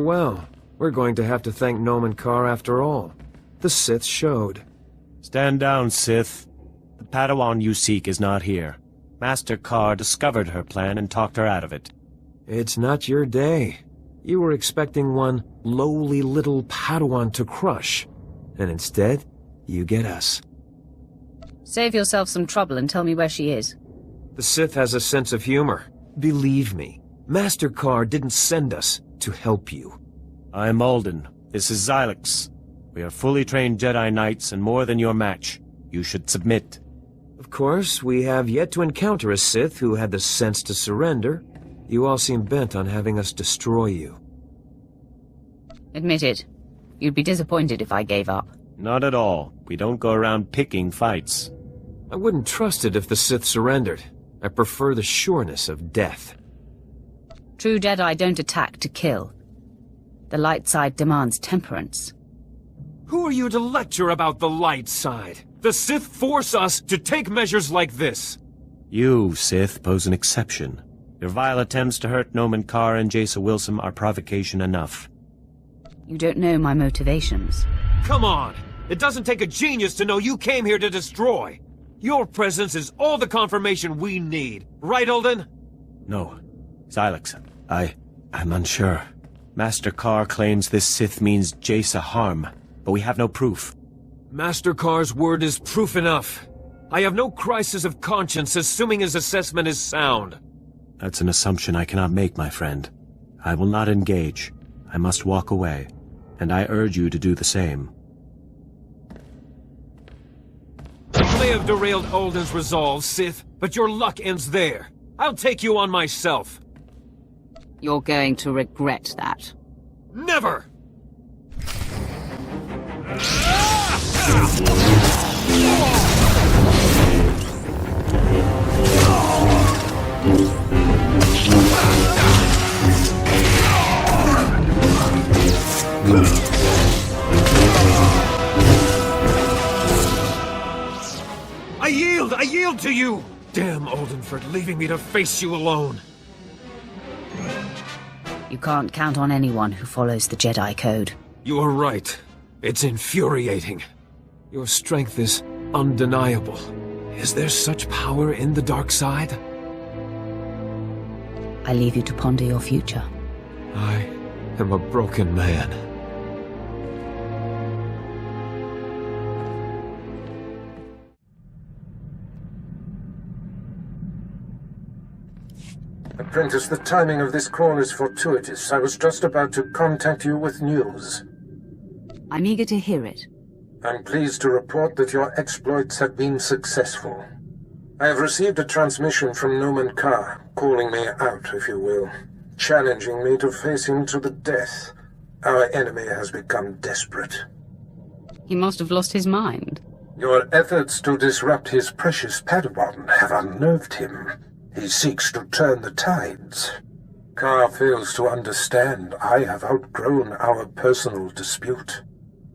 Well, we're going to have to thank Nomen Karr after all. The Sith showed. Stand down, Sith. The Padawan you seek is not here. Master Karr discovered her plan and talked her out of it. It's not your day. You were expecting one lowly little Padawan to crush, and instead, you get us. Save yourself some trouble and tell me where she is. The Sith has a sense of humor. Believe me, Master Karr didn't send us to help you. I'm Alden. This is Xylix. We are fully trained Jedi Knights and more than your match. You should submit. Of course, we have yet to encounter a Sith who had the sense to surrender. You all seem bent on having us destroy you. Admit it. You'd be disappointed if I gave up. Not at all. We don't go around picking fights. I wouldn't trust it if the Sith surrendered. I prefer the sureness of death. True Jedi don't attack to kill. The light side demands temperance. Who are you to lecture about the light side? The Sith force us to take measures like this. You, Sith, pose an exception. Your vile attempts to hurt Nomen Karr and Jace Wilson are provocation enough. You don't know my motivations. Come on! It doesn't take a genius to know you came here to destroy. Your presence is all the confirmation we need. Right, Alden? No. Xylix, I'm unsure. Master Karr claims this Sith means Jace a harm, but we have no proof. Master Karr's word is proof enough. I have no crisis of conscience assuming his assessment is sound. That's an assumption I cannot make, my friend. I will not engage. I must walk away, and I urge you to do the same. You may have derailed Alden's resolve, Sith, but your luck ends there. I'll take you on myself. You're going to regret that. Never! I yield to you! Damn Alden for leaving me to face you alone. You can't count on anyone who follows the Jedi Code. You are right. It's infuriating. Your strength is undeniable. Is there such power in the dark side? I leave you to ponder your future. I am a broken man. Apprentice, the timing of this call is fortuitous. I was just about to contact you with news. I'm eager to hear it. I'm pleased to report that your exploits have been successful. I have received a transmission from Nomen Karr, calling me out, if you will, challenging me to face him to the death. Our enemy has become desperate. He must have lost his mind. Your efforts to disrupt his precious Padawan have unnerved him. He seeks to turn the tides. Karr fails to understand I have outgrown our personal dispute.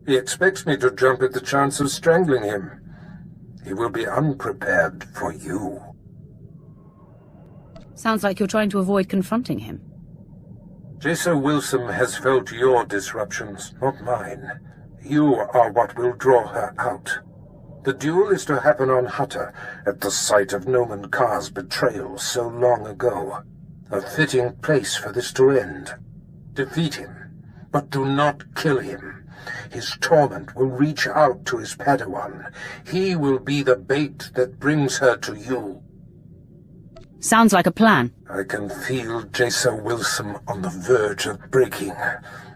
He expects me to jump at the chance of strangling him. He will be unprepared for you. Sounds like you're trying to avoid confronting him. Jace Wilson has felt your disruptions, not mine. You are what will draw her out. The duel is to happen on Hutta, at the site of Nomen Karr's betrayal so long ago. A fitting place for this to end. Defeat him, but do not kill him. His torment will reach out to his Padawan. He will be the bait that brings her to you. Sounds like a plan. I can feel Jace Wilson on the verge of breaking,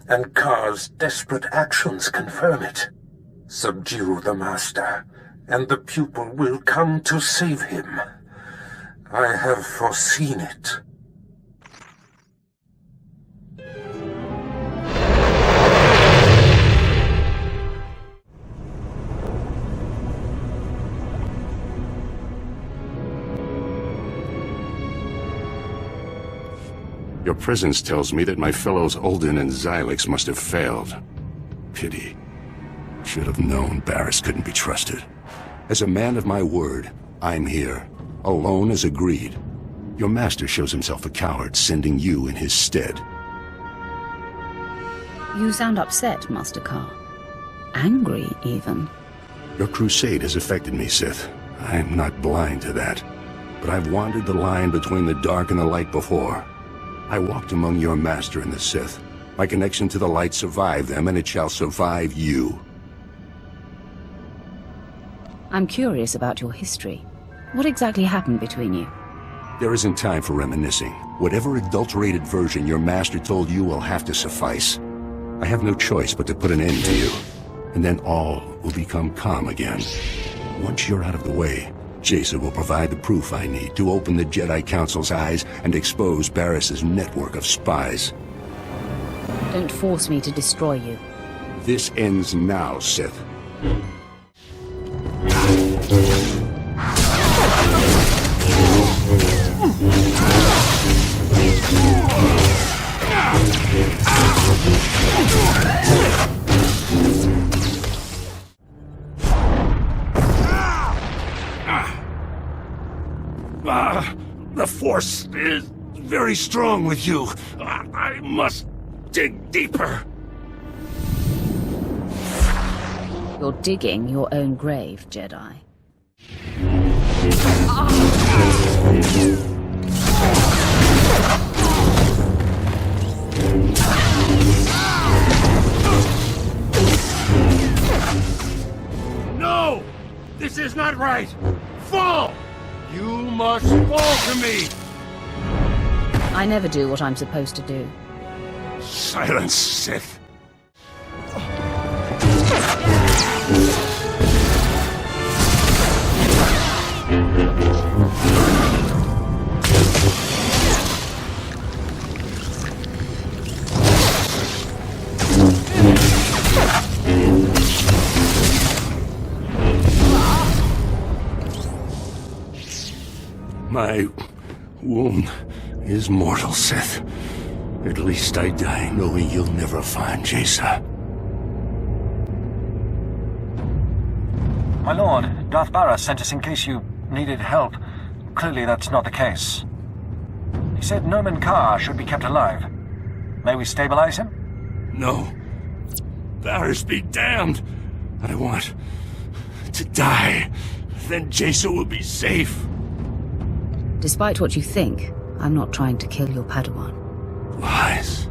and Karr's desperate actions confirm it. Subdue the Master, and the pupil will come to save him. I have foreseen it. Your presence tells me that my fellows Ulden and Xylix must have failed. Pity. Should have known Barris couldn't be trusted. As a man of my word, I'm here. Alone as agreed. Your master shows himself a coward, sending you in his stead. You sound upset, Master Carr. Angry, even. Your crusade has affected me, Sith. I'm not blind to that. But I've wandered the line between the dark and the light before. I walked among your master and the Sith. My connection to the light survived them, and it shall survive you. I'm curious about your history. What exactly happened between you? There isn't time for reminiscing. Whatever adulterated version your master told you will have to suffice. I have no choice but to put an end to you. And then all will become calm again. Once you're out of the way, Jason will provide the proof I need to open the Jedi Council's eyes and expose Barris's network of spies. Don't force me to destroy you. This ends now, Sith. The Force is very strong with you. I must dig deeper. You're digging your own grave, Jedi. No! This is not right! Fall! You must fall to me! I never do what I'm supposed to do. Silence, Sith. My wound is mortal, Sith. At least I die knowing you'll never find Jason. My lord, Darth Barris sent us in case you needed help. Clearly that's not the case. He said Nomen Carr should be kept alive. May we stabilize him? No. Barris be damned. I want to die. Then Jason will be safe. Despite what you think, I'm not trying to kill your Padawan. Lies.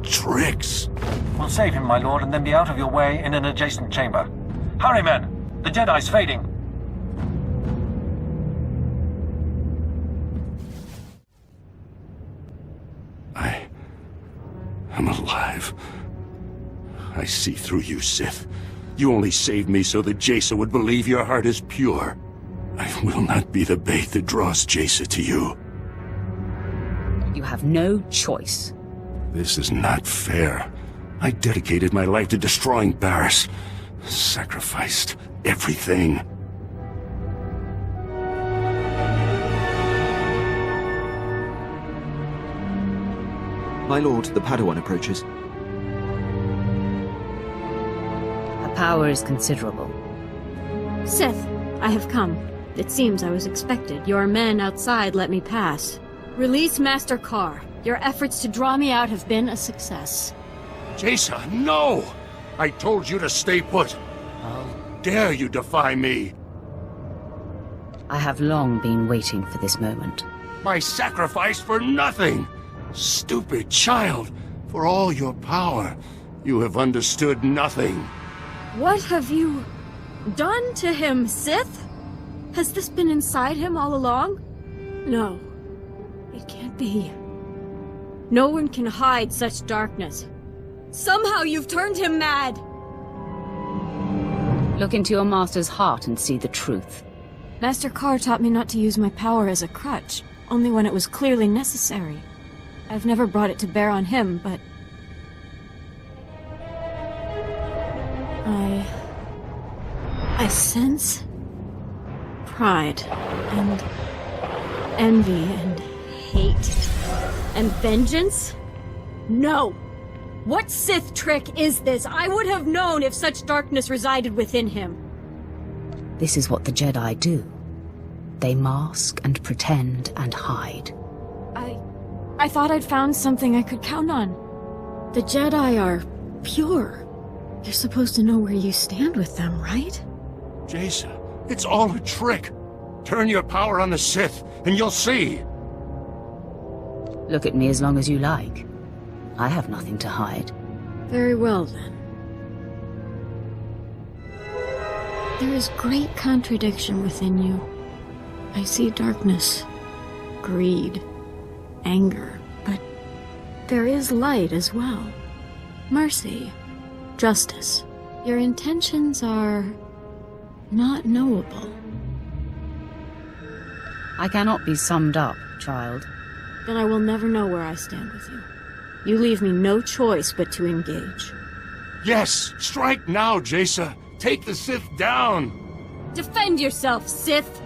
Tricks. We'll save him, my lord, and then be out of your way in an adjacent chamber. Hurry, men! The Jedi's fading. I'm alive. I see through you, Sith. You only saved me so that Jason would believe your heart is pure. I will not be the bait that draws Jason to you. You have no choice. This is not fair. I dedicated my life to destroying Barris. Sacrificed everything. My lord, the Padawan approaches. Her power is considerable. Sith, I have come. It seems I was expected. Your men outside let me pass. Release Master Carr. Your efforts to draw me out have been a success. Jason, no! I told you to stay put. How dare you defy me? I have long been waiting for this moment. My sacrifice for nothing! Stupid child! For all your power, you have understood nothing. What have you done to him, Sith? Has this been inside him all along? No. It can't be. No one can hide such darkness. Somehow you've turned him mad! Look into your master's heart and see the truth. Master Carr taught me not to use my power as a crutch, only when it was clearly necessary. I've never brought it to bear on him, but... I sense pride and envy and hate And vengeance? No! What Sith trick is this? I would have known if such darkness resided within him. This is what the Jedi do. They mask and pretend and hide. I thought I'd found something I could count on. The Jedi are pure. You're supposed to know where you stand with them, right? Jason, it's all a trick. Turn your power on the Sith, and you'll see. Look at me as long as you like. I have nothing to hide. Very well, then. There is great contradiction within you. I see darkness, greed, anger, but there is light as well. Mercy, justice. Your intentions are not knowable. I cannot be summed up, child. Then I will never know where I stand with you. You leave me no choice but to engage. Yes, strike now, Jason. Take the Sith down. Defend yourself, Sith!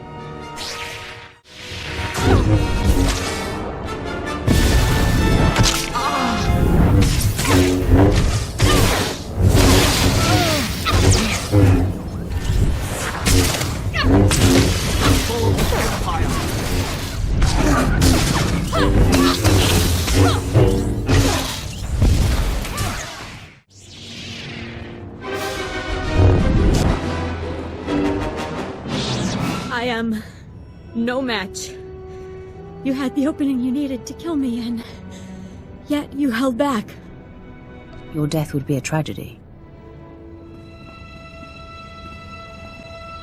I am no match. You had the opening you needed to kill me, and yet you held back. Your death would be a tragedy.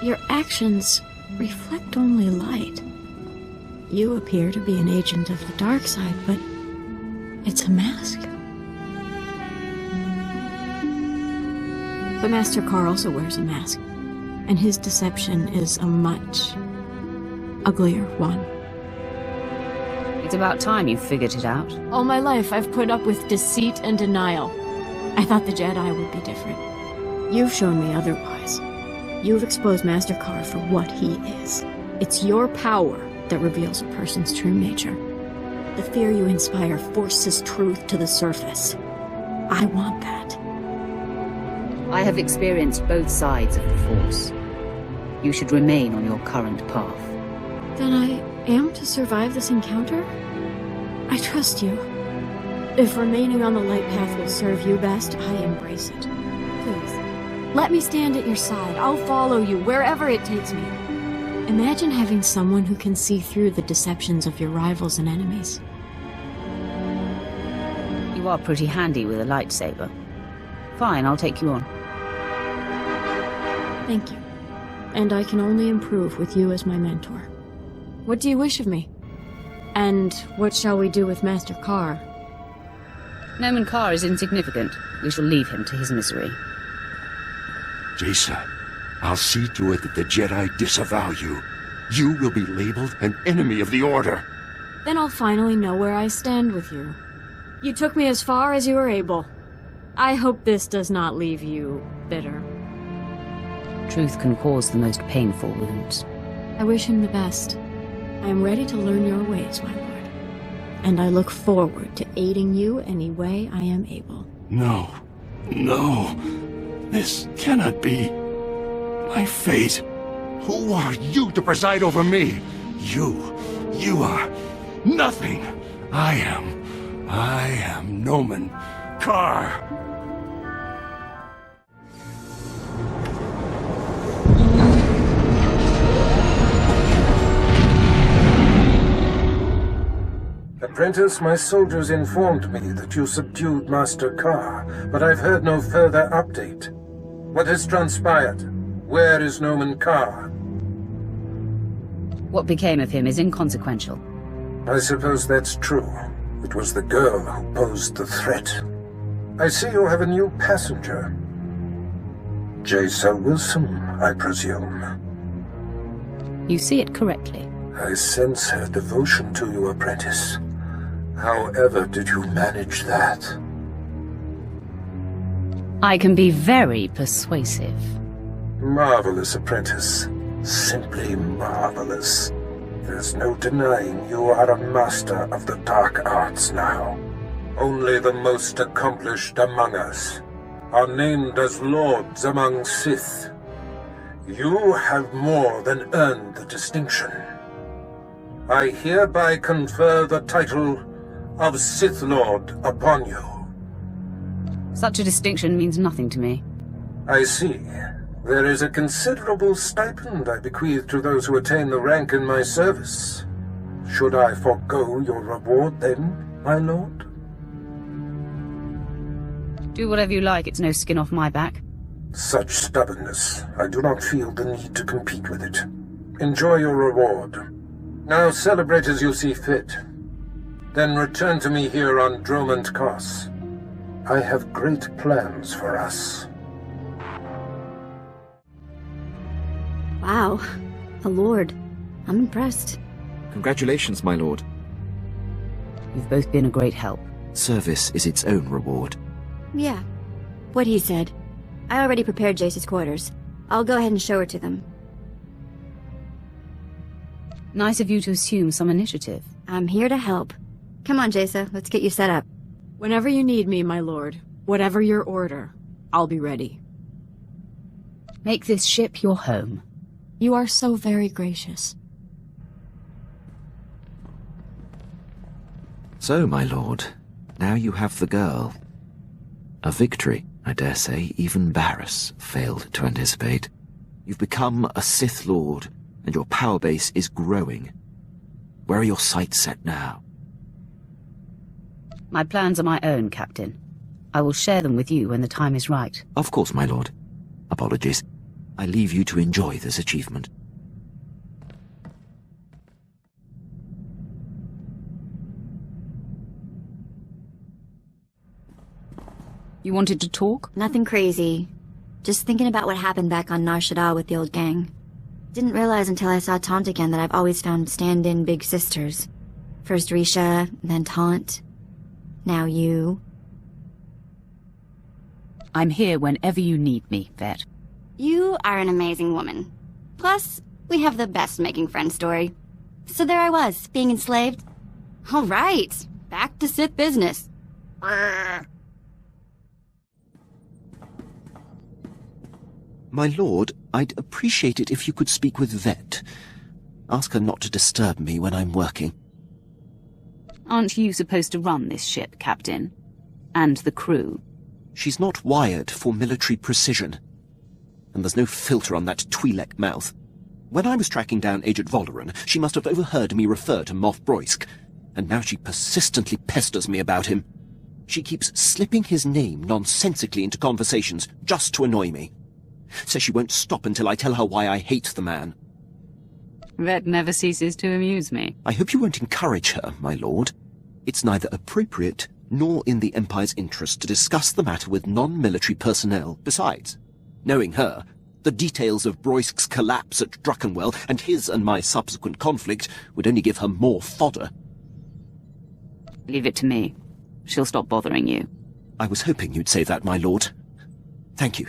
Your actions reflect only light. You appear to be an agent of the dark side, but it's a mask. But Master Carr also wears a mask, and his deception is a much uglier one. It's about time you figured it out. All my life, I've put up with deceit and denial. I thought the Jedi would be different. You've shown me otherwise. You've exposed Master Carr for what he is. It's your power that reveals a person's true nature. The fear you inspire forces truth to the surface. I want that. I have experienced both sides of the Force. You should remain on your current path. Then I am to survive this encounter? I trust you. If remaining on the light path will serve you best, I embrace it. Please, let me stand at your side. I'll follow you wherever it takes me. Imagine having someone who can see through the deceptions of your rivals and enemies. You are pretty handy with a lightsaber. Fine, I'll take you on. Thank you. And I can only improve with you as my mentor. What do you wish of me? And what shall we do with Master Carr? Nomen Carr is insignificant. We shall leave him to his misery. Jason, I'll see to it that the Jedi disavow you. You will be labeled an enemy of the Order. Then I'll finally know where I stand with you. You took me as far as you were able. I hope this does not leave you bitter. Truth can cause the most painful wounds. I wish him the best. I am ready to learn your ways, my lord. And I look forward to aiding you any way I am able. No. No. This cannot be my fate. Who are you to preside over me? You are nothing. I am Nomen Carr. Apprentice, my soldiers informed me that you subdued Master Carr, but I've heard no further update. What has transpired? Where is Nomen Carr? What became of him is inconsequential. I suppose that's true. It was the girl who posed the threat. I see you have a new passenger. Jason Wilson, I presume. You see it correctly. I sense her devotion to you, apprentice. However did you manage that? I can be very persuasive. Marvelous, apprentice. Simply marvelous. There's no denying you are a master of the dark arts now. Only the most accomplished among us are named as lords among Sith. You have more than earned the distinction. I hereby confer the title of Sith Lord upon you. Such a distinction means nothing to me. I see. There is a considerable stipend I bequeath to those who attain the rank in my service. Should I forego your reward then, my lord? Do whatever you like, it's no skin off my back. Such stubbornness, I do not feel the need to compete with it. Enjoy your reward. Now celebrate as you see fit. Then return to me here on Dromund Kos. I have great plans for us. Wow, a lord. I'm impressed. Congratulations, my lord. You've both been a great help. Service is its own reward. Yeah, what he said. I already prepared Jace's quarters. I'll go ahead and show her to them. Nice of you to assume some initiative. I'm here to help. Come on, Jace, let's get you set up. Whenever you need me, my lord, whatever your order, I'll be ready. Make this ship your home. You are so very gracious. So, my lord, now you have the girl. A victory, I dare say, even Barris failed to anticipate. You've become a Sith Lord, and your power base is growing. Where are your sights set now? My plans are my own, Captain. I will share them with you when the time is right. Of course, my lord. Apologies. I leave you to enjoy this achievement. You wanted to talk? Nothing crazy. Just thinking about what happened back on Nar Shaddaa with the old gang. Didn't realize until I saw Taunt again that I've always found stand-in big sisters. First Risha, then Taunt. Now you. I'm here whenever you need me, Vet. You are an amazing woman. Plus, we have the best making friends story. So there I was, being enslaved. All right, back to Sith business. My lord, I'd appreciate it if you could speak with Vet. Ask her not to disturb me when I'm working. Aren't you supposed to run this ship, Captain? And the crew? She's not wired for military precision. And there's no filter on that Twi'lek mouth. When I was tracking down Agent Volderen, she must have overheard me refer to Moff Broysk, and now she persistently pesters me about him. She keeps slipping his name nonsensically into conversations just to annoy me. Says she won't stop until I tell her why I hate the man. Vet never ceases to amuse me. I hope you won't encourage her, my lord. It's neither appropriate nor in the Empire's interest to discuss the matter with non-military personnel. Besides, knowing her, the details of Broysk's collapse at Druckenwell and his and my subsequent conflict would only give her more fodder. Leave it to me. She'll stop bothering you. I was hoping you'd say that, my lord. Thank you.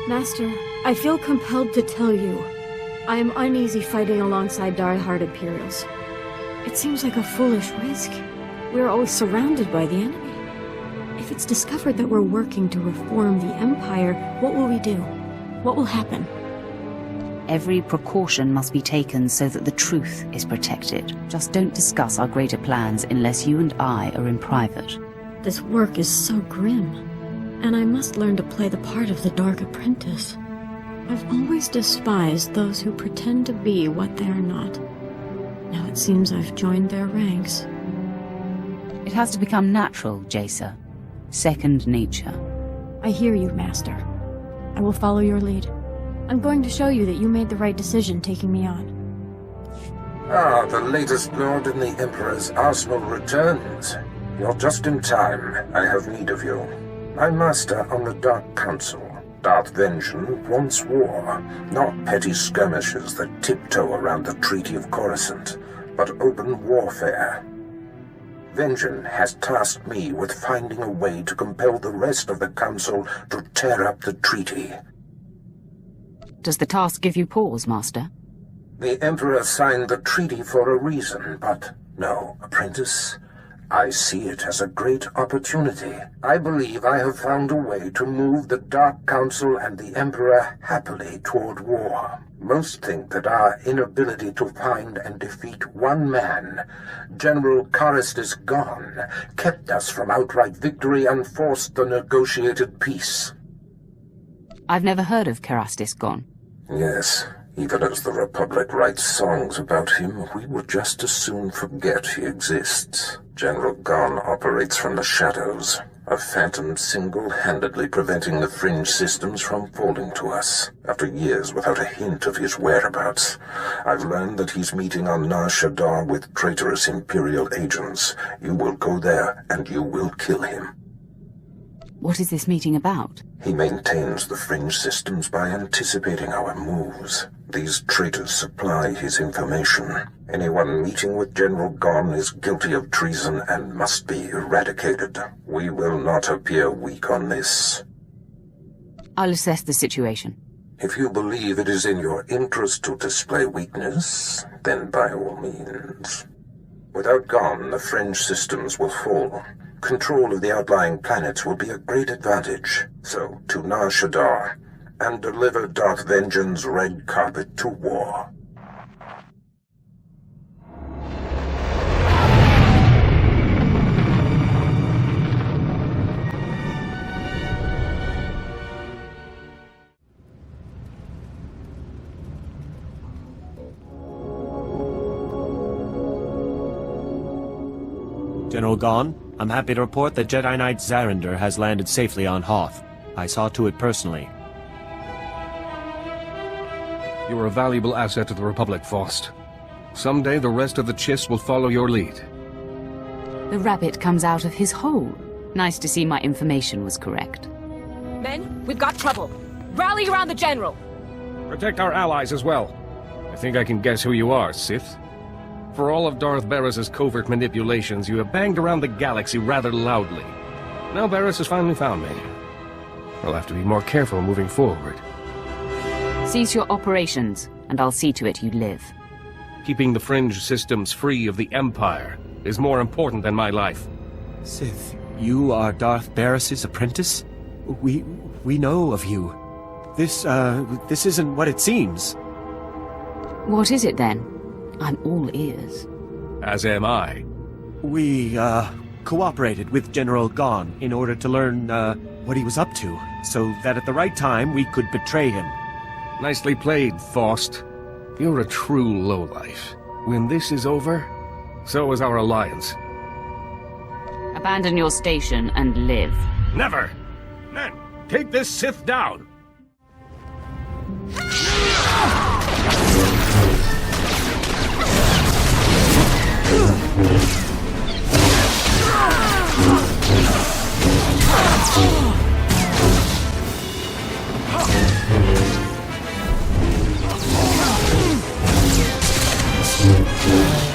Master, I feel compelled to tell you. I am uneasy fighting alongside die-hard Imperials. It seems like a foolish risk. We are always surrounded by the enemy. If it's discovered that we're working to reform the Empire, what will we do? What will happen? Every precaution must be taken so that the truth is protected. Just don't discuss our greater plans unless you and I are in private. This work is so grim, and I must learn to play the part of the Dark Apprentice. I've always despised those who pretend to be what they're not. Now it seems I've joined their ranks. It has to become natural, Jace. Second nature. I hear you, Master. I will follow your lead. I'm going to show you that you made the right decision taking me on. Ah, the latest lord in the Emperor's arsenal returns. You're just in time. I have need of you. My master on the Dark Council, Darth Vengeance, wants war, not petty skirmishes that tiptoe around the Treaty of Coruscant, but open warfare. Vengeance has tasked me with finding a way to compel the rest of the Council to tear up the treaty. Does the task give you pause, Master? The Emperor signed the treaty for a reason, but no, apprentice. I see it as a great opportunity. I believe I have found a way to move the Dark Council and the Emperor happily toward war. Most think that our inability to find and defeat one man, General Caristus Gon, kept us from outright victory and forced the negotiated peace. I've never heard of Caristus Gon. Yes. Even as the Republic writes songs about him, we would just as soon forget he exists. General Gon operates from the shadows, a phantom single-handedly preventing the fringe systems from falling to us. After years without a hint of his whereabouts, I've learned that he's meeting on Nar Shaddaa with traitorous Imperial agents. You will go there, and you will kill him. What is this meeting about? He maintains the fringe systems by anticipating our moves. These traitors supply his information. Anyone meeting with General Gon is guilty of treason and must be eradicated. We will not appear weak on this. I'll assess the situation. If you believe it is in your interest to display weakness, then by all means. Without Gon, the fringe systems will fall. Control of the outlying planets will be a great advantage. So, to Nar Shaddaa, and deliver Darth Vengean's red carpet to war. General Gon, I'm happy to report that Jedi Knight Zarander has landed safely on Hoth. I saw to it personally. You are a valuable asset to the Republic, Faust. Someday the rest of the Chiss will follow your lead. The rabbit comes out of his hole. Nice to see my information was correct. Men, we've got trouble. Rally around the General! Protect our allies as well. I think I can guess who you are, Sith. For all of Darth Barris's covert manipulations, you have banged around the galaxy rather loudly. Now Barris has finally found me. I'll have to be more careful moving forward. Cease your operations, and I'll see to it you live. Keeping the fringe systems free of the Empire is more important than my life. Sith, you are Darth Barris's apprentice? We know of you. This isn't what it seems. What is it then? I'm all ears. As am I. We, cooperated with General Gon in order to learn, what he was up to, so that at the right time we could betray him. Nicely played, Faust. You're a true lowlife. When this is over, so is our alliance. Abandon your station and live. Never! Men, take this Sith down!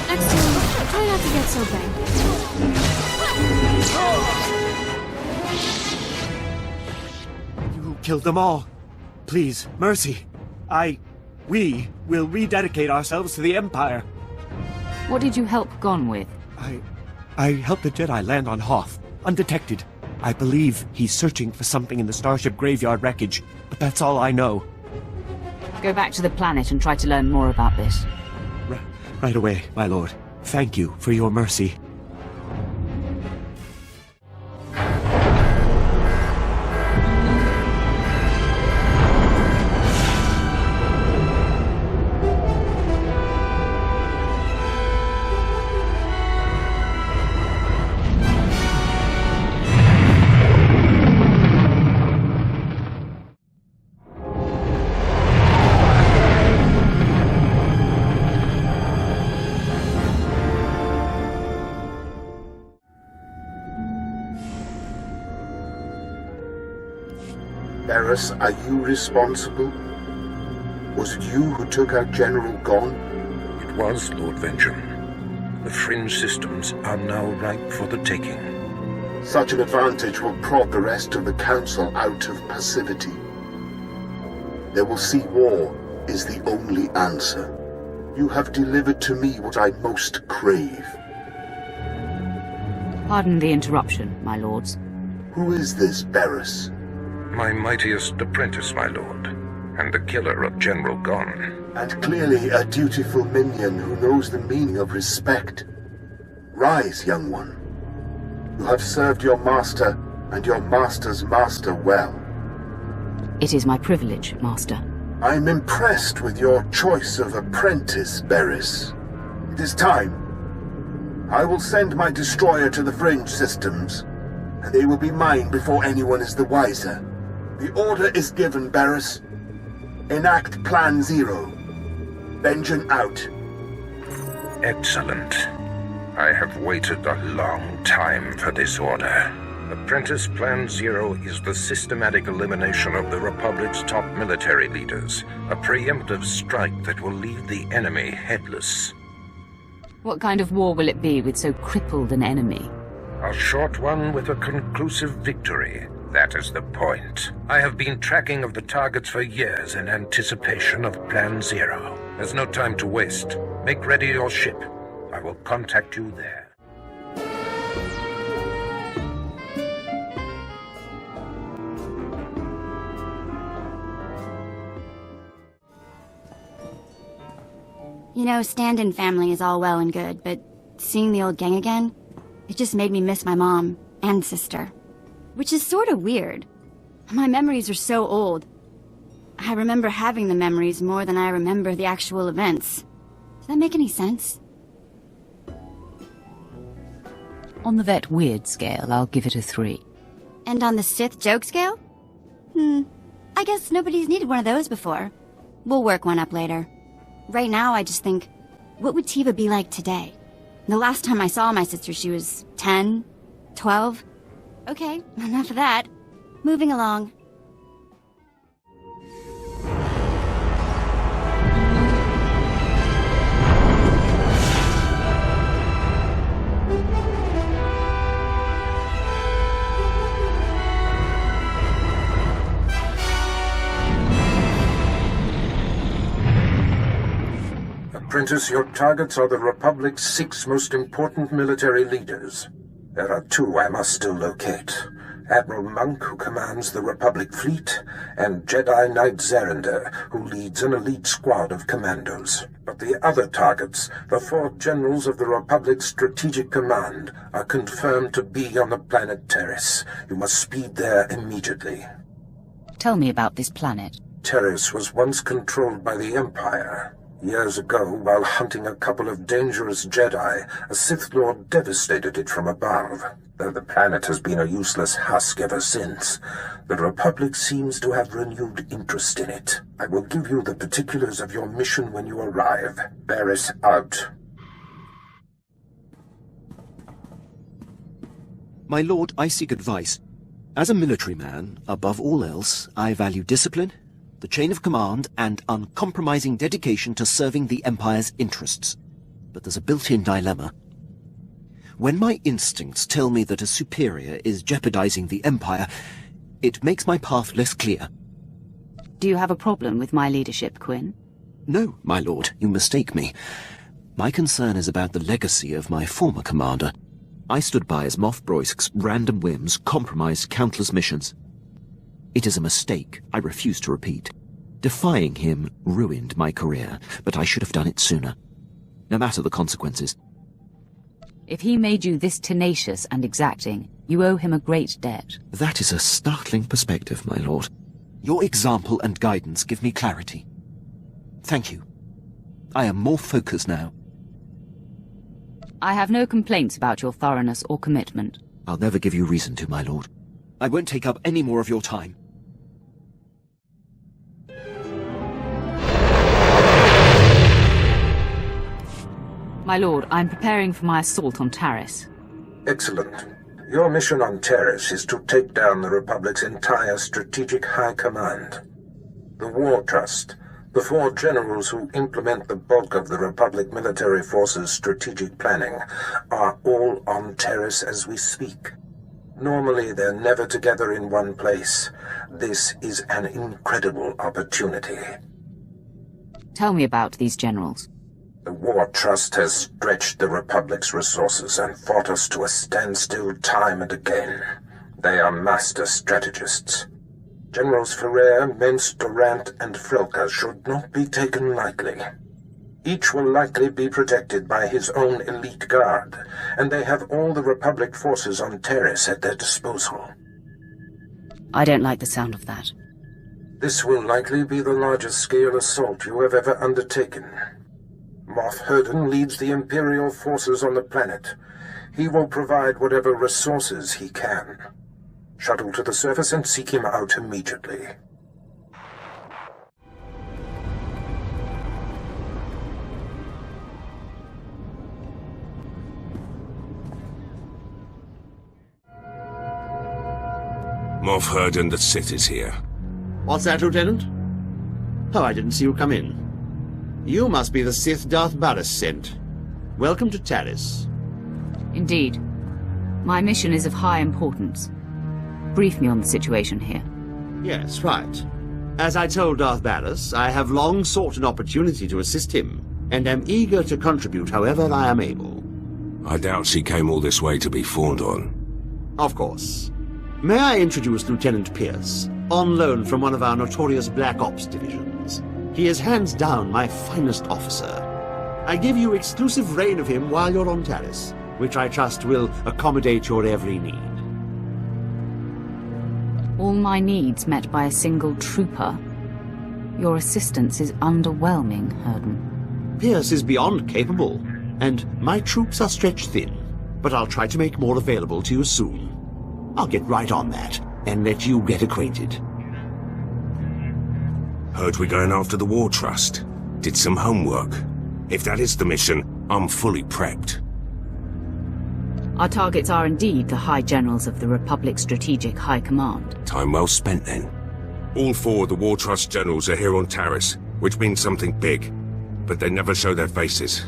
Next time, try not to get so banged. You killed them all. Please, mercy. We will rededicate ourselves to the Empire. What did you help Gon with? I helped the Jedi land on Hoth, undetected. I believe he's searching for something in the Starship Graveyard wreckage, but that's all I know. Go back to the planet and try to learn more about this. Right away, my lord. Thank you for your mercy. Barris, are you responsible? Was it you who took out General Gon? It was, Lord Vengeance. The fringe systems are now ripe for the taking. Such an advantage will prod the rest of the Council out of passivity. they will see war is the only answer. You have delivered to me what I most crave. Pardon the interruption, my lords. Who is this Barris? My mightiest apprentice, my lord, and the killer of General Gon. And clearly a dutiful minion who knows the meaning of respect. Rise, young one. You have served your master and your master's master well. It is my privilege, master. I'm impressed with your choice of apprentice, Barris. It is time. I will send my destroyer to the Fringe systems, and they will be mine before anyone is the wiser. The order is given, Barris. Enact Plan Zero. Vengeance out. Excellent. I have waited a long time for this order. Apprentice Plan Zero is the systematic elimination of the Republic's top military leaders. A preemptive strike that will leave the enemy headless. What kind of war will it be with so crippled an enemy? A short one with a conclusive victory. That is the point. I have been tracking of the targets for years in anticipation of Plan Zero. There's no time to waste. Make ready your ship. I will contact you there. You know, stand-in family is all well and good, but seeing the old gang again, it just made me miss my mom and sister. Which is sort of weird. My memories are so old. I remember having the memories more than I remember the actual events. Does that make any sense? On the vet weird scale, I'll give it a 3. And on the Sith joke scale? I guess nobody's needed one of those before. We'll work one up later. Right now, I just think, what would Tiva be like today? The last time I saw my sister, she was 10, 12. Okay, enough of that. Moving along. Apprentice, your targets are the Republic's 6 most important military leaders. There are 2 I must still locate. Admiral Monk, who commands the Republic fleet, and Jedi Knight Zerander, who leads an elite squad of commandos. But the other targets, the 4 generals of the Republic's strategic command, are confirmed to be on the planet Terrace. You must speed there immediately. Tell me about this planet. Terrace was once controlled by the Empire. Years ago, while hunting a couple of dangerous Jedi, a Sith Lord devastated it from above. Though the planet has been a useless husk ever since, the Republic seems to have renewed interest in it. I will give you the particulars of your mission when you arrive. Barris out. My lord, I seek advice. As a military man, above all else, I value discipline, the chain of command, and uncompromising dedication to serving the Empire's interests. But there's a built-in dilemma. When my instincts tell me that a superior is jeopardizing the Empire, it makes my path less clear. Do you have a problem with my leadership, Quinn? No, my lord, you mistake me. My concern is about the legacy of my former commander. I stood by as Moff Broisk's random whims compromised countless missions. It is a mistake I refuse to repeat. Defying him ruined my career, but I should have done it sooner. No matter the consequences. If he made you this tenacious and exacting, you owe him a great debt. That is a startling perspective, my lord. Your example and guidance give me clarity. Thank you. I am more focused now. I have no complaints about your thoroughness or commitment. I'll never give you reason to, my lord. I won't take up any more of your time. My lord, I'm preparing for my assault on Taris. Excellent. Your mission on Terrace is to take down the Republic's entire strategic high command. The War Trust, the 4 generals who implement the bulk of the Republic military forces' strategic planning, are all on Terrace as we speak. Normally, they're never together in one place. This is an incredible opportunity. Tell me about these generals. The War Trust has stretched the Republic's resources and fought us to a standstill time and again. They are master strategists. Generals Ferrer, Mintz, Durant, and Frelka should not be taken lightly. Each will likely be protected by his own elite guard, and they have all the Republic forces on Terrace at their disposal. I don't like the sound of that. This will likely be the largest-scale assault you have ever undertaken. Moff Herden leads the Imperial forces on the planet. He will provide whatever resources he can. Shuttle to the surface and seek him out immediately. Moff Herden, the Sith is here. What's that, Lieutenant? Oh, I didn't see you come in. You must be the Sith Darth Barris sent. Welcome to Taris. Indeed. My mission is of high importance. Brief me on the situation here. Yes, right. As I told Darth Barris, I have long sought an opportunity to assist him, and am eager to contribute however I am able. I doubt she came all this way to be fawned on. Of course. May I introduce Lieutenant Pierce, on loan from one of our notorious Black Ops divisions. He is hands down my finest officer. I give you exclusive reign of him while you're on Taris, which I trust will accommodate your every need. All my needs met by a single trooper? Your assistance is underwhelming, Herden. Pierce is beyond capable, and my troops are stretched thin, but I'll try to make more available to you soon. I'll get right on that, and let you get acquainted. Heard we're going after the War Trust. Did some homework. If that is the mission, I'm fully prepped. Our targets are indeed the High Generals of the Republic Strategic High Command. Time well spent, then. All 4 of the War Trust generals are here on Taris, which means something big. But they never show their faces.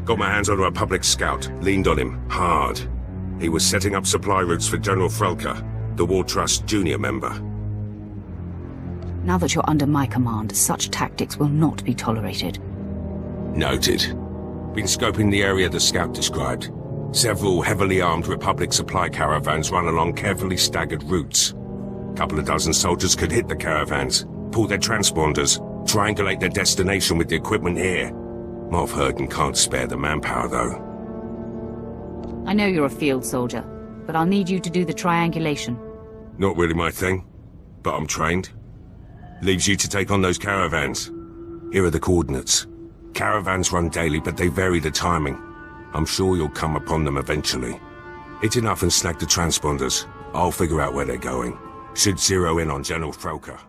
Got my hands on a Republic scout, leaned on him, hard. He was setting up supply routes for General Frelka, the War Trust junior member. Now that you're under my command, such tactics will not be tolerated. Noted. Been scoping the area the scout described. Several heavily armed Republic supply caravans run along carefully staggered routes. Couple of dozen soldiers could hit the caravans, pull their transponders, triangulate their destination with the equipment here. Moff Herden can't spare the manpower, though. I know you're a field soldier, but I'll need you to do the triangulation. Not really my thing, but I'm trained. Leaves you to take on those caravans. Here are the coordinates. Caravans run daily, but they vary the timing. I'm sure you'll come upon them eventually. Hit enough and snag the transponders. I'll figure out where they're going. Should zero in on General Frelka.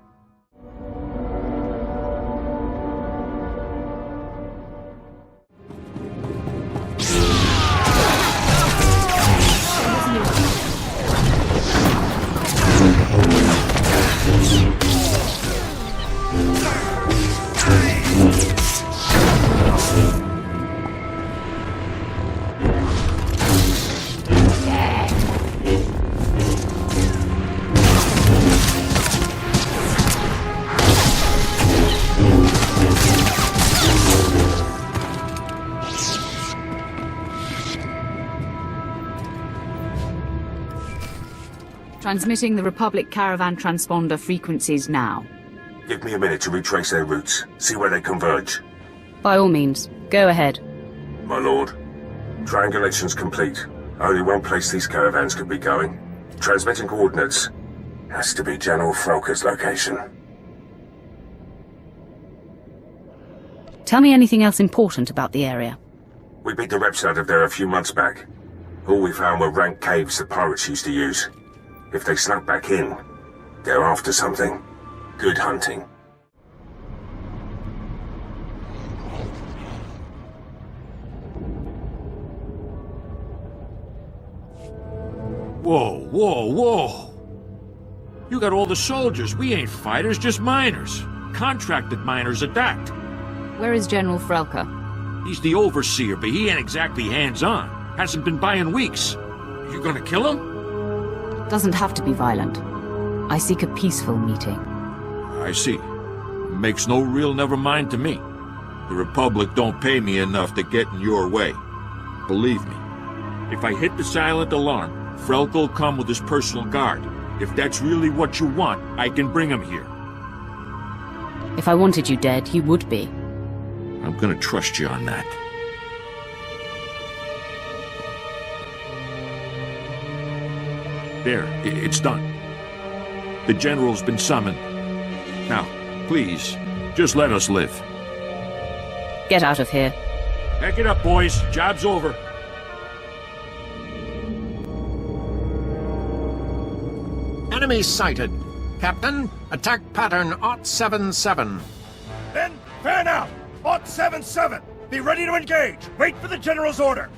Transmitting the Republic Caravan transponder frequencies now. Give me a minute to retrace their routes, see where they converge. By all means, go ahead. My lord, triangulation's complete. Only one place these caravans could be going. Transmitting coordinates. Has to be General Frelka's location. Tell me anything else important about the area. We beat the reps out of there a few months back. All we found were rank caves the pirates used to use. If they snuck back in, they're after something. Good hunting. Whoa, whoa, whoa! You got all the soldiers. We ain't fighters, just miners. Contracted miners at that. Where is General Frelka? He's the overseer, but he ain't exactly hands-on. Hasn't been by in weeks. You gonna kill him? Doesn't have to be violent. I seek a peaceful meeting. I see. Makes no real never mind to me. The Republic don't pay me enough to get in your way. Believe me. If I hit the silent alarm, Frelk'll come with his personal guard. If that's really what you want, I can bring him here. If I wanted you dead, you would be. I'm gonna trust you on that. There, it's done. The General's been summoned. Now, please, just let us live. Get out of here. Pack it up, boys. Job's over. Enemy sighted. Captain, attack pattern 077. Then, fan out! 077! Be ready to engage! Wait for the General's order!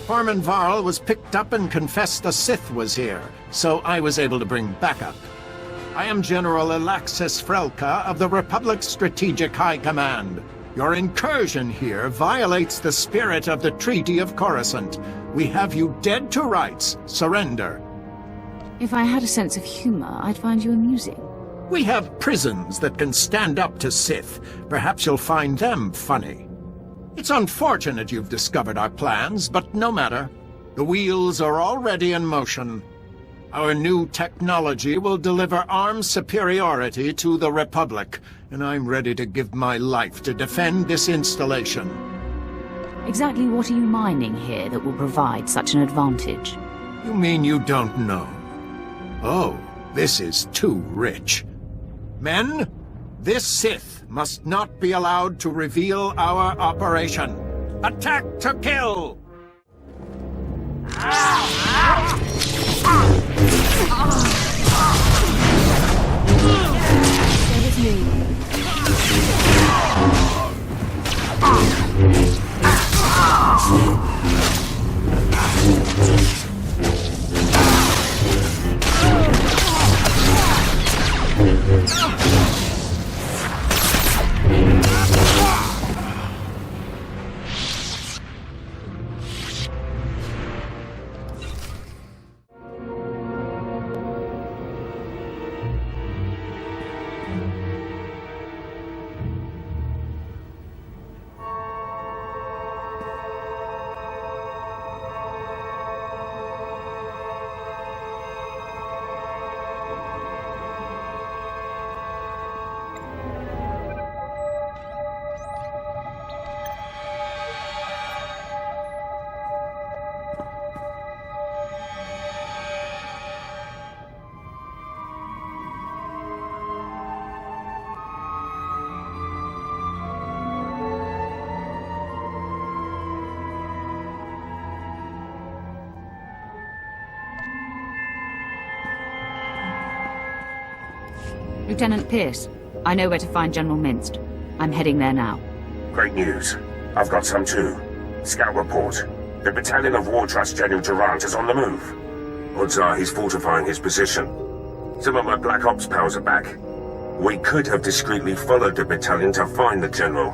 Foreman Varl was picked up and confessed a Sith was here, so I was able to bring backup. I am General Alaxis Frelka of the Republic's Strategic High Command. Your incursion here violates the spirit of the Treaty of Coruscant. We have you dead to rights. Surrender. If I had a sense of humor, I'd find you amusing. We have prisons that can stand up to Sith. Perhaps you'll find them funny. It's unfortunate you've discovered our plans, but no matter. The wheels are already in motion. Our new technology will deliver armed superiority to the Republic, and I'm ready to give my life to defend this installation. Exactly what are you mining here that will provide such an advantage? You mean you don't know? Oh, this is too rich. Men, this Sith must not be allowed to reveal our operation. Attack to kill! Lieutenant Pierce, I know where to find General Minst. I'm heading there now. Great news. I've got some too. Scout report. The battalion of War Trust General Durant is on the move. Odds are he's fortifying his position. Some of my Black Ops pals are back. We could have discreetly followed the battalion to find the General.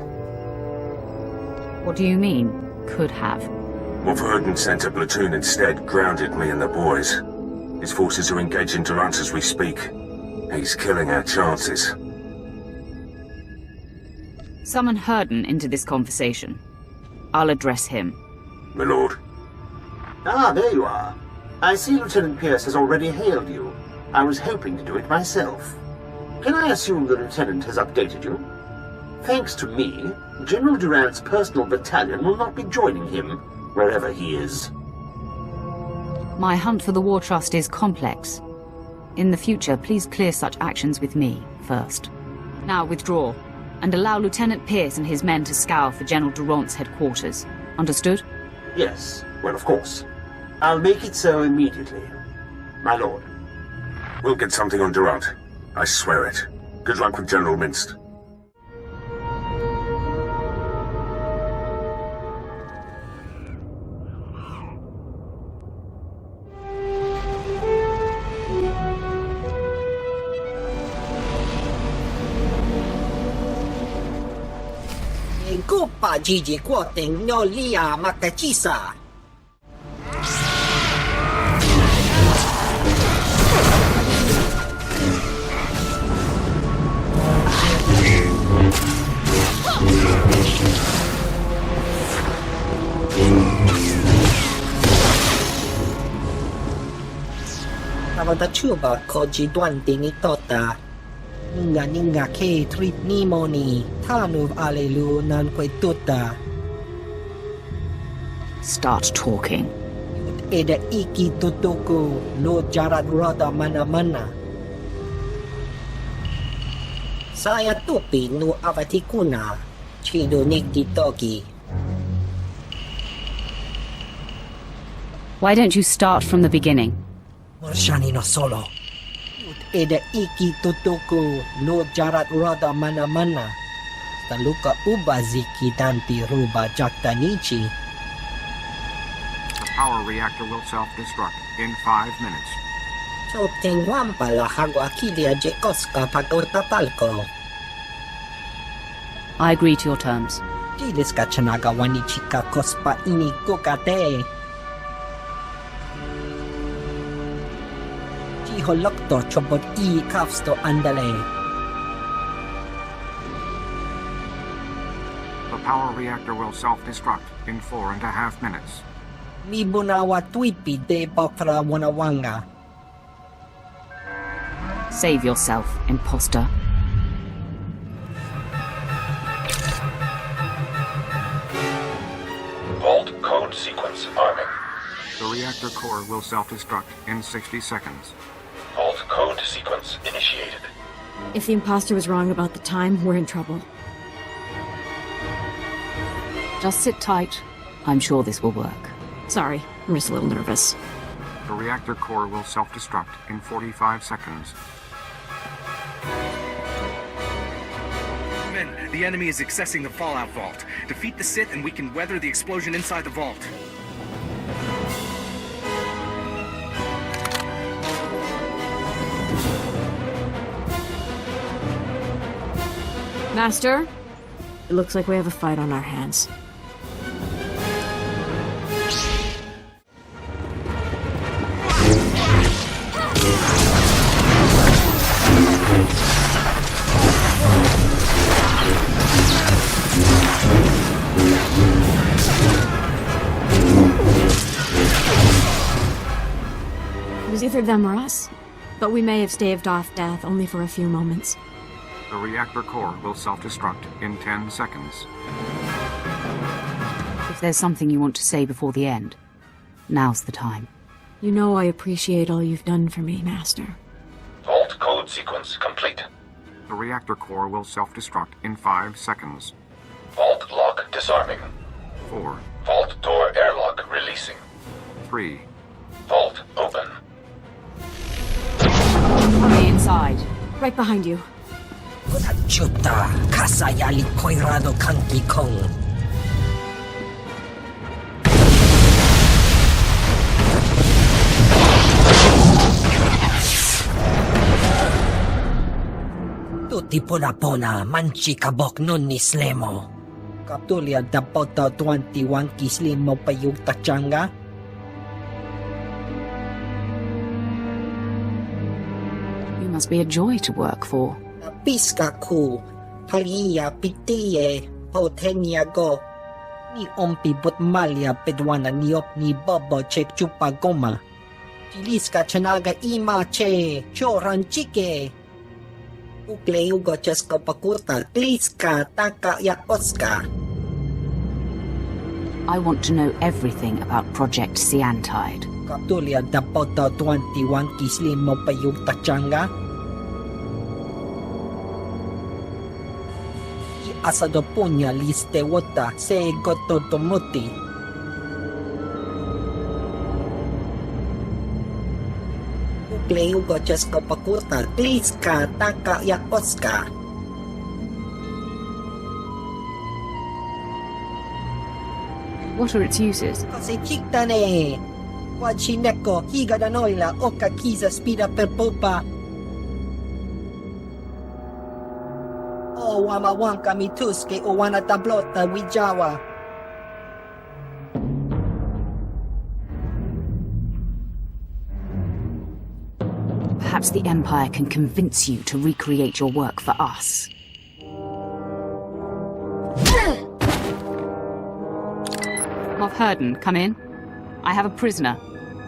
What do you mean, could have? Wolverhampton sent a platoon instead, grounded me and the boys. His forces are engaging Durant as we speak. He's killing our chances. Summon Herden into this conversation. I'll address him. My lord. Ah, there you are. I see Lieutenant Pierce has already hailed you. I was hoping to do it myself. Can I assume the Lieutenant has updated you? Thanks to me, General Durant's personal battalion will not be joining him, wherever he is. My hunt for the War Trust is complex. In the future, please clear such actions with me first. Now withdraw, and allow Lieutenant Pierce and his men to scour for General Durant's headquarters. Understood? Yes, well, of course. I'll make it so immediately. My lord. We'll get something on Durant. I swear it. Good luck with General Minst. Copa Gigi Quoting no Lia Makachisa. da chuba koji duante ni tota. Ninga ke trip ni moni. Tanuv alelu nan kwe tuta. Start talking. Eda iki tutuku. No jarat roda mana. Saya tupi nu avatikuna. Chido nikti toki. Why don't you start from the beginning? Morshani no solo. Eda iki tutuku no jarat roda mana. Taluka ubaziki tanti ruba jaktanichi. The power reactor will self-destruct in 5 minutes. Chopten wampala hagwakilia jekoska pagortapalko. I agree to your terms. Jileska chanaga wanichika kospa ini kokate. Holokto chobot I kafsto andale. The power reactor will self-destruct in 4.5 minutes. Mibunawa tuipi de bakra wanawanga. Save yourself, imposter. Vault code sequence arming. The reactor core will self-destruct in 60 seconds. Vault code sequence initiated. If the imposter was wrong about the time, we're in trouble. Just sit tight. I'm sure this will work. Sorry, I'm just a little nervous. The reactor core will self-destruct in 45 seconds. Men, the enemy is accessing the Fallout Vault. Defeat the Sith and we can weather the explosion inside the vault. Master, it looks like we have a fight on our hands. It was either them or us, but we may have staved off death only for a few moments. The reactor core will self-destruct in 10 seconds. If there's something you want to say before the end, now's the time. You know I appreciate all you've done for me, Master. Vault code sequence complete. The reactor core will self-destruct in 5 seconds. Vault lock disarming. 4. Vault door airlock releasing. 3. Vault open. On the inside. Right behind you. Chuta, kasayali koirado kanki kong. Tuti pona manchi kabok nun ni slemo. Kaptulia dapota 21 kislimo payug tachanga. You must be a joy to work for. Piskaku, Paliya Pitiye, Poteniago, Ni Ompi Butmalia Pedwana Niop ni Bobo Chek Chupa Goma, Chiliska Chanaga Ima Che, Choran Chike, Ukle Ugo Chesko Pakurta, Kliska Taka Yakoska. I want to know everything about Project Siantide. Kaptulia Dapota 21 Kislim Mopayug Tachanga. Asado punya liste wota se gototomuti. Ukle ugo chesko pakurta kliska taka yakoska. What are its uses? Kasi chiktane. Wachineko higa da noila oka kiza spida per popa. O wamawanka mituske o wana tablota wijawa. Perhaps the Empire can convince you to recreate your work for us. Moff Herden, come in. I have a prisoner.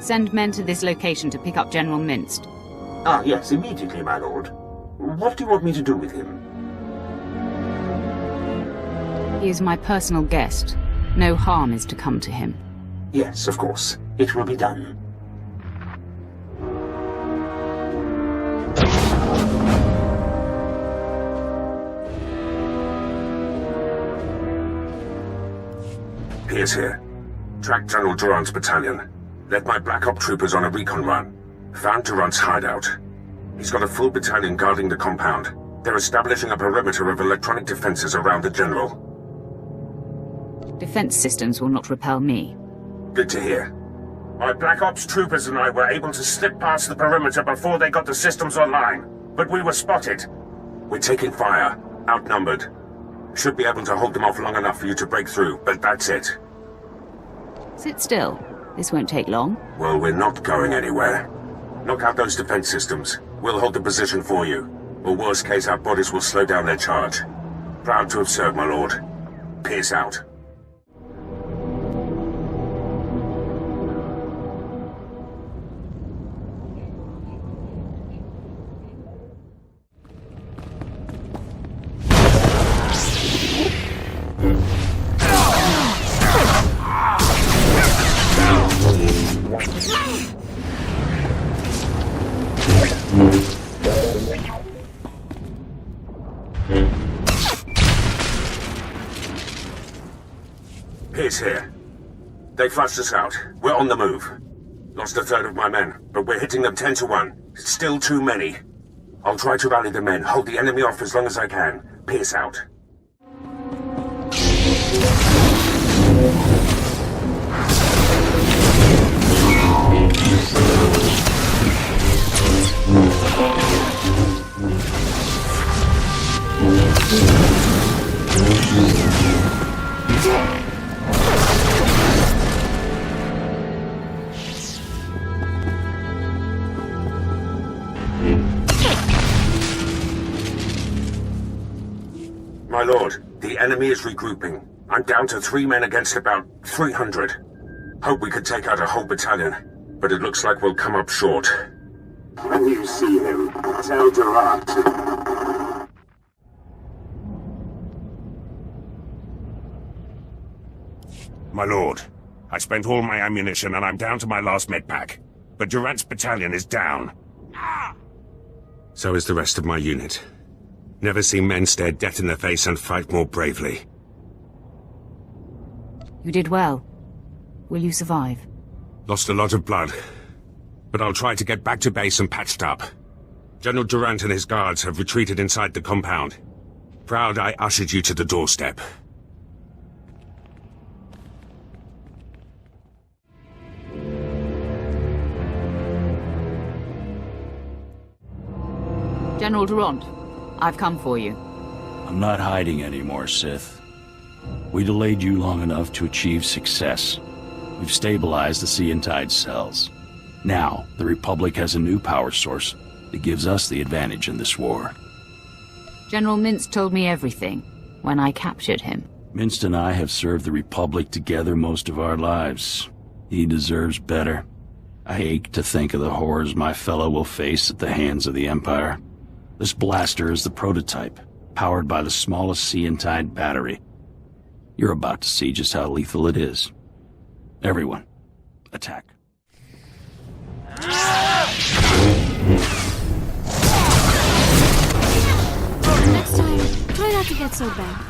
Send men to this location to pick up General Minst. Ah, yes, immediately, my lord. What do you want me to do with him? He is my personal guest. No harm is to come to him. Yes, of course. It will be done. Pierce here. Track General Durant's battalion. Led my Black Op troopers on a recon run. Found Durant's hideout. He's got a full battalion guarding the compound. They're establishing a perimeter of electronic defenses around the General. Defense systems will not repel me. Good to hear. My Black Ops troopers and I were able to slip past the perimeter before they got the systems online. But we were spotted. We're taking fire. Outnumbered. Should be able to hold them off long enough for you to break through, but that's it. Sit still. This won't take long. Well, we're not going anywhere. Knock out those defense systems. We'll hold the position for you. Or worst case, our bodies will slow down their charge. Proud to have served, my lord. Pierce out. Pierce here. They flushed us out. We're on the move. Lost a third of my men, but we're hitting them 10 to 1. It's still too many. I'll try to rally the men, hold the enemy off as long as I can. Pierce out. My lord, the enemy is regrouping. I'm down to 3 men against about 300. Hope we could take out a whole battalion, but it looks like we'll come up short. When you see him, tell Durant. My lord, I spent all my ammunition and I'm down to my last medpack. But Durant's battalion is down. So is the rest of my unit. Never seen men stare death in the face and fight more bravely. You did well. Will you survive? Lost a lot of blood. But I'll try to get back to base and patched up. General Durant and his guards have retreated inside the compound. Proud I ushered you to the doorstep. General Durant, I've come for you. I'm not hiding anymore, Sith. We delayed you long enough to achieve success. We've stabilized the Seantide cells. Now, the Republic has a new power source that gives us the advantage in this war. General Mintz told me everything when I captured him. Minst and I have served the Republic together most of our lives. He deserves better. I ache to think of the horrors my fellow will face at the hands of the Empire. This blaster is the prototype, powered by the smallest Seantide battery. You're about to see just how lethal it is. Everyone, attack. Next time, try not to get so bad.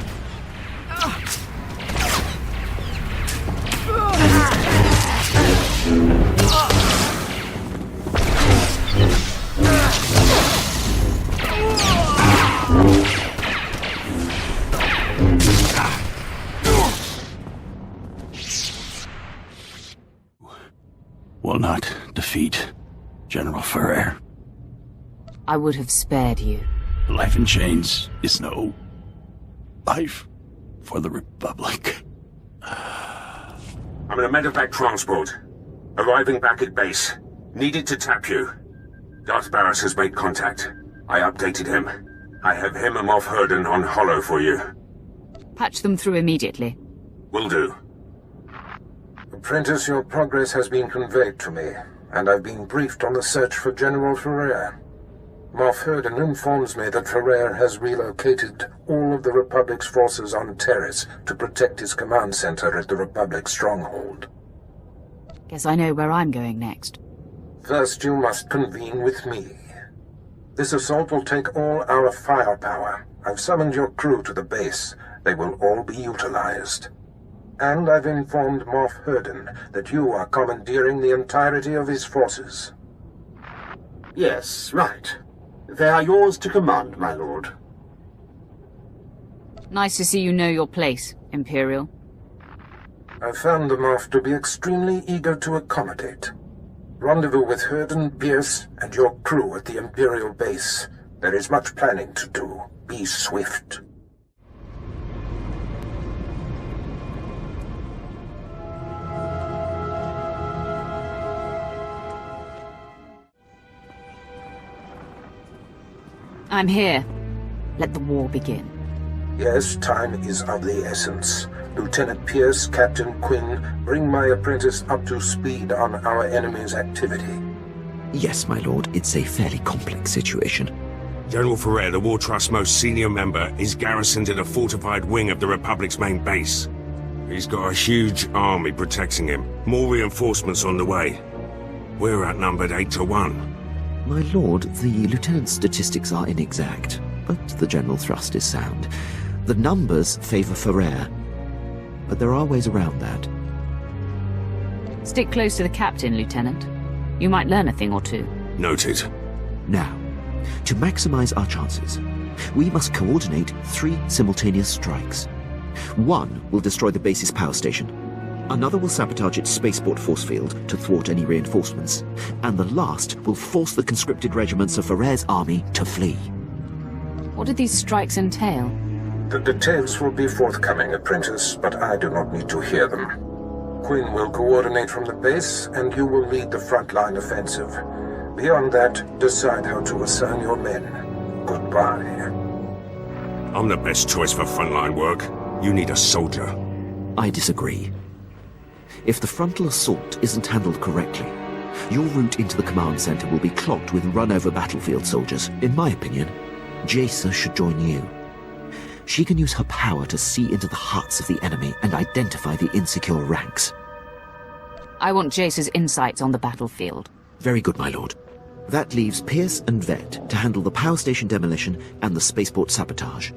Will not defeat General Ferrer. I would have spared you. Life in chains is no life for the Republic. I'm in a medevac transport. Arriving back at base. Needed to tap you. Darth Barris has made contact. I updated him. I have him and Moff Herden on Hollow for you. Patch them through immediately. Will do. Apprentice, your progress has been conveyed to me. and I've been briefed on the search for General Ferrer. Moff Herden informs me that Ferrer has relocated all of the Republic's forces on Terrace to protect his command center at the Republic stronghold. Guess I know where I'm going next. First, you must convene with me. This assault will take all our firepower. I've summoned your crew to the base. They will all be utilized. And I've informed Moff Herden that you are commandeering the entirety of his forces. Yes, right. They are yours to command, my lord. Nice to see you know your place, Imperial. I found the Moff to be extremely eager to accommodate. Rendezvous with Herden, Pierce, and your crew at the Imperial base. There is much planning to do. Be swift. I'm here. Let the war begin. Yes, time is of the essence. Lieutenant Pierce, Captain Quinn, bring my apprentice up to speed on our enemy's activity. Yes, my lord, it's a fairly complex situation. General Ferrer, the War Trust's most senior member, is garrisoned in a fortified wing of the Republic's main base. He's got a huge army protecting him. More reinforcements on the way. We're outnumbered 8 to 1. My lord, the lieutenant's statistics are inexact, but the general thrust is sound. The numbers favor Ferrer, but there are ways around that. Stick close to the captain, Lieutenant. You might learn a thing or two. Noted. Now, to maximize our chances, we must coordinate 3 simultaneous strikes. One will destroy the base's power station. Another will sabotage its spaceport force field to thwart any reinforcements. And the last will force the conscripted regiments of Ferrer's army to flee. What do these strikes entail? The details will be forthcoming, apprentice, but I do not need to hear them. Quinn will coordinate from the base, and you will lead the frontline offensive. Beyond that, decide how to assign your men. Goodbye. I'm the best choice for frontline work. You need a soldier. I disagree. If the frontal assault isn't handled correctly, your route into the command center will be clogged with run-over battlefield soldiers. In my opinion, Jaisa should join you. She can use her power to see into the hearts of the enemy and identify the insecure ranks. I want Jace's insights on the battlefield. Very good, my lord. That leaves Pierce and Vet to handle the power station demolition and the spaceport sabotage.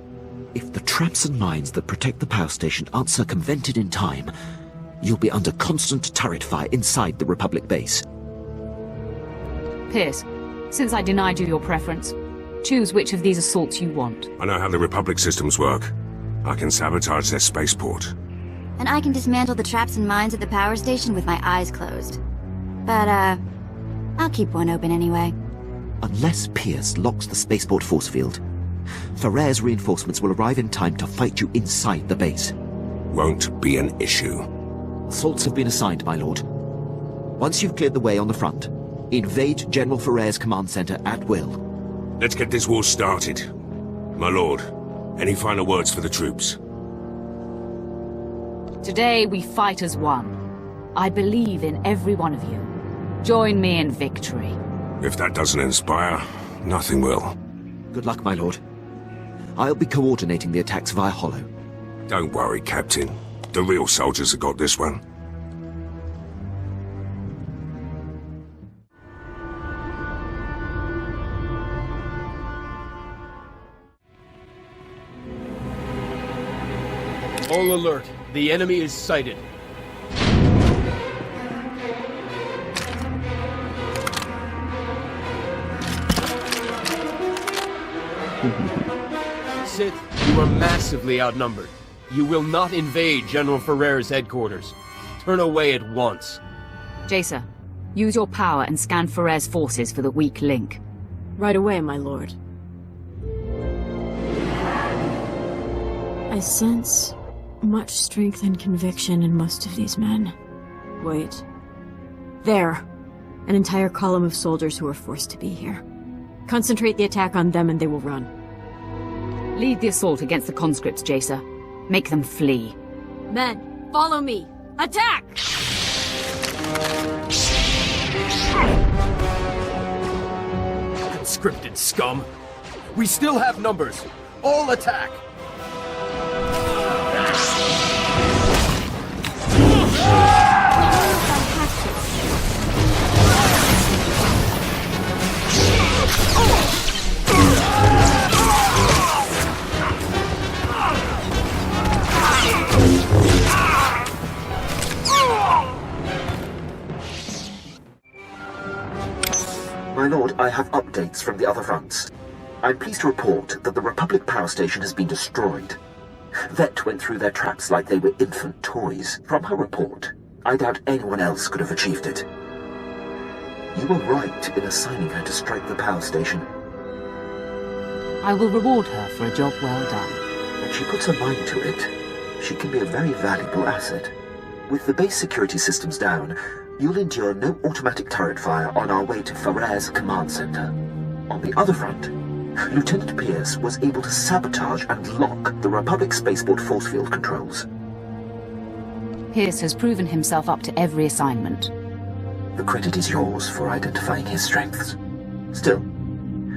If the traps and mines that protect the power station aren't circumvented in time, you'll be under constant turret fire inside the Republic base. Pierce, since I denied you your preference, choose which of these assaults you want. I know how the Republic systems work. I can sabotage their spaceport. And I can dismantle the traps and mines at the power station with my eyes closed. But, I'll keep one open anyway. Unless Pierce locks the spaceport force field, Ferrer's reinforcements will arrive in time to fight you inside the base. Won't be an issue. Assaults have been assigned, my lord. Once you've cleared the way on the front, invade General Ferrer's command center at will. Let's get this war started. My lord, any final words for the troops? Today we fight as one. I believe in every one of you. Join me in victory. If that doesn't inspire, nothing will. Good luck, my lord. I'll be coordinating the attacks via Hollow. Don't worry, Captain. The real soldiers have got this one. All alert. The enemy is sighted. Sith, you are massively outnumbered. You will not invade General Ferrer's headquarters. Turn away at once. Jaisa, use your power and scan Ferrer's forces for the weak link. Right away, my lord. I sense much strength and conviction in most of these men. Wait. There. An entire column of soldiers who are forced to be here. Concentrate the attack on them and they will run. Lead the assault against the conscripts, Jaisa. Make them flee. Men, follow me! Attack! scripted scum. We still have numbers. All attack! My lord, I have updates from the other fronts. I'm pleased to report that the Republic power station has been destroyed. Vet went through their traps like they were infant toys. From her report, I doubt anyone else could have achieved it. You were right in assigning her to strike the power station. I will reward her for a job well done. When she puts her mind to it, she can be a very valuable asset. With the base security systems down, you'll endure no automatic turret fire on our way to Ferrer's command center. On the other front, Lieutenant Pierce was able to sabotage and lock the Republic spaceport force field controls. Pierce has proven himself up to every assignment. The credit is yours for identifying his strengths. Still,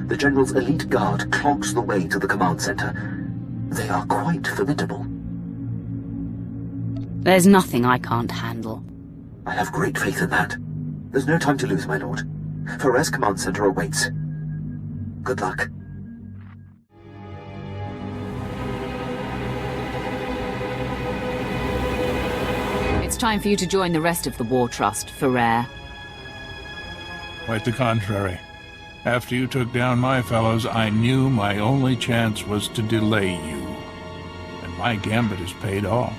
the General's elite guard clogs the way to the command center. They are quite formidable. There's nothing I can't handle. I have great faith in that. There's no time to lose, my lord. Ferrer's command center awaits. Good luck. It's time for you to join the rest of the War Trust, Ferrer. Quite the contrary. After you took down my fellows, I knew my only chance was to delay you. And my gambit has paid off.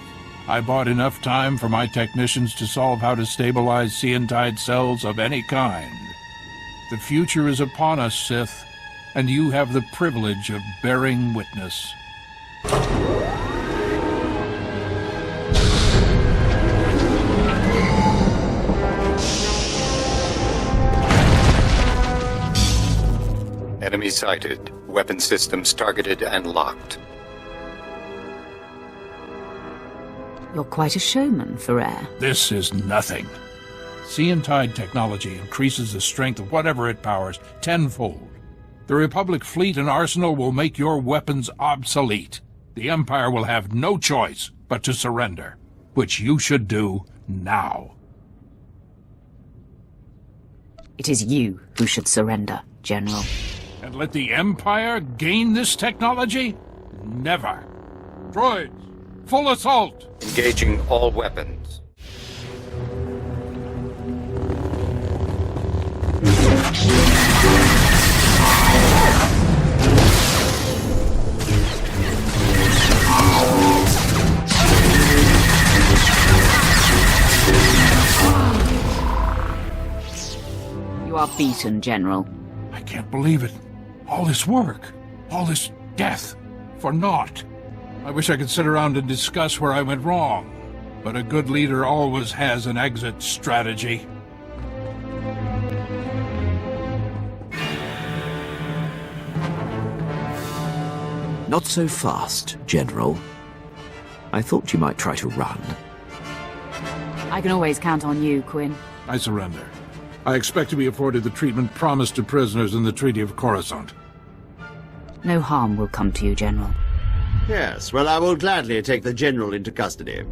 I bought enough time for my technicians to solve how to stabilize Seantide cells of any kind. The future is upon us, Sith, and you have the privilege of bearing witness. Enemy sighted. Weapon systems targeted and locked. You're quite a showman, Ferrer. This is nothing. Seantide technology increases the strength of whatever it powers tenfold. The Republic fleet and arsenal will make your weapons obsolete. The Empire will have no choice but to surrender, which you should do now. It is you who should surrender, General. And let the Empire gain this technology? Never. Droids, full assault! Engaging all weapons. You are beaten, General. I can't believe it. All this work, all this death, for naught. I wish I could sit around and discuss where I went wrong, but a good leader always has an exit strategy. Not so fast, General. I thought you might try to run. I can always count on you, Quinn. I surrender. I expect to be afforded the treatment promised to prisoners in the Treaty of Coruscant. No harm will come to you, General. Yes, well, I will gladly take the General into custody.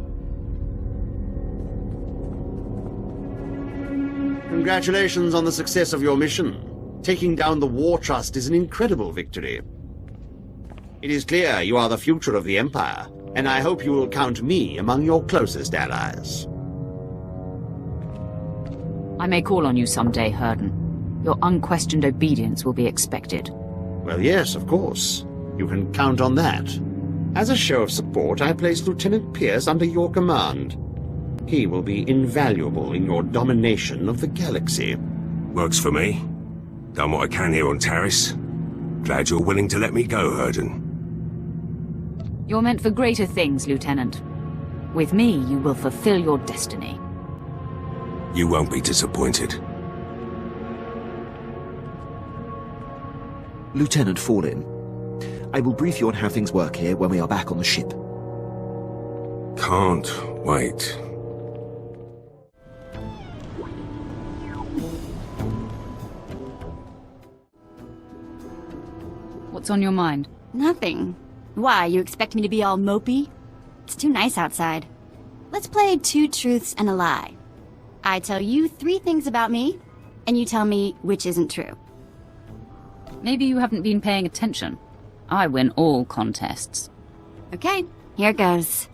Congratulations on the success of your mission. Taking down the War Trust is an incredible victory. It is clear you are the future of the Empire, and I hope you will count me among your closest allies. I may call on you someday, Herden. Your unquestioned obedience will be expected. Well, yes, of course. You can count on that. As a show of support, I place Lieutenant Pierce under your command. He will be invaluable in your domination of the galaxy. Works for me. Done what I can here on Taris. Glad you're willing to let me go, Herden. You're meant for greater things, Lieutenant. With me, you will fulfill your destiny. You won't be disappointed. Lieutenant Fallen, I will brief you on how things work here when we are back on the ship. Can't wait. What's on your mind? Nothing. Why, you expect me to be all mopey? It's too nice outside. Let's play 2 truths and a lie. I tell you 3 things about me, and you tell me which isn't true. Maybe you haven't been paying attention. I win all contests. Okay, here goes.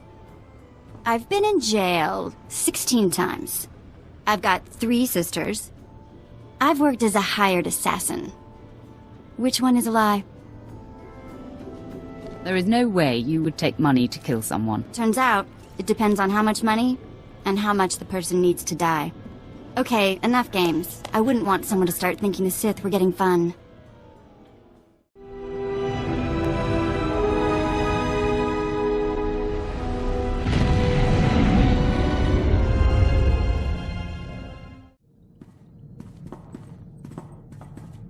I've been in jail 16 times. I've got 3 sisters. I've worked as a hired assassin. Which one is a lie? There is no way you would take money to kill someone. Turns out, it depends on how much money and how much the person needs to die. Okay, enough games. I wouldn't want someone to start thinking the Sith were getting fun.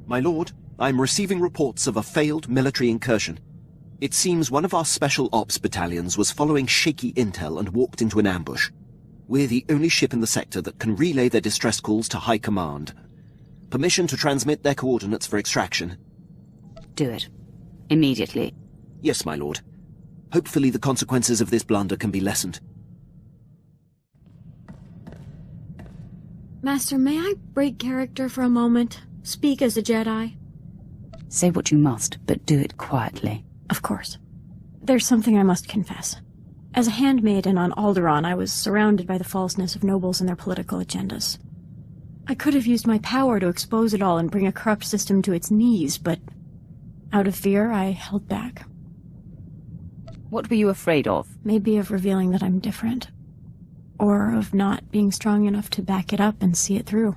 My lord, I'm receiving reports of a failed military incursion. It seems one of our special ops battalions was following shaky intel and walked into an ambush. We're the only ship in the sector that can relay their distress calls to High Command. Permission to transmit their coordinates for extraction. Do it. Immediately. Yes, my lord. Hopefully the consequences of this blunder can be lessened. Master, may I break character for a moment? Speak as a Jedi? Say what you must, but do it quietly. Of course. There's something I must confess. As a handmaiden on Alderaan, I was surrounded by the falseness of nobles and their political agendas. I could have used my power to expose it all and bring a corrupt system to its knees, but out of fear, I held back. What were you afraid of? Maybe of revealing that I'm different. Or of not being strong enough to back it up and see it through.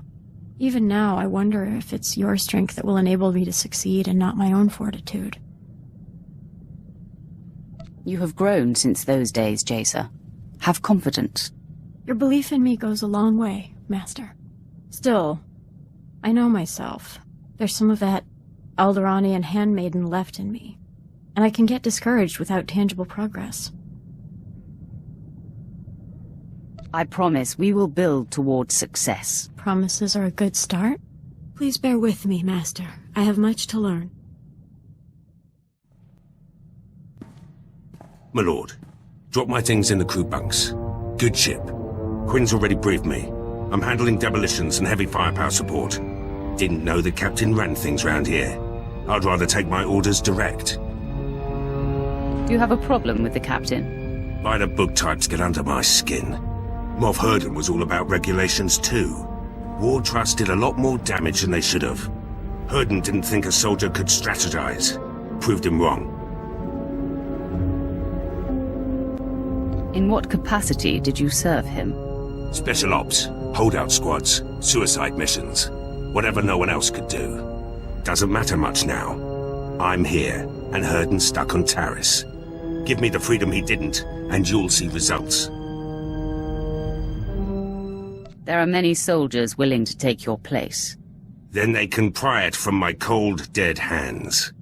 Even now, I wonder if it's your strength that will enable me to succeed and not my own fortitude. You have grown since those days, Jacer. Have confidence. Your belief in me goes a long way, Master. Still, I know myself. There's some of that Alderaanian handmaiden left in me, and I can get discouraged without tangible progress. I promise we will build towards success. Promises are a good start. Please bear with me, Master. I have much to learn. My lord, drop my things in the crew bunks. Good ship. Quinn's already briefed me. I'm handling demolitions and heavy firepower support. Didn't know the captain ran things round here. I'd rather take my orders direct. Do you have a problem with the captain? By the book types get under my skin. Moff Herden was all about regulations too. War Trust did a lot more damage than they should have. Herden didn't think a soldier could strategize. Proved him wrong. In what capacity did you serve him? Special ops, holdout squads, suicide missions. Whatever no one else could do. Doesn't matter much now. I'm here, and Herden's stuck on Taris. Give me the freedom he didn't, and you'll see results. There are many soldiers willing to take your place. Then they can pry it from my cold, dead hands.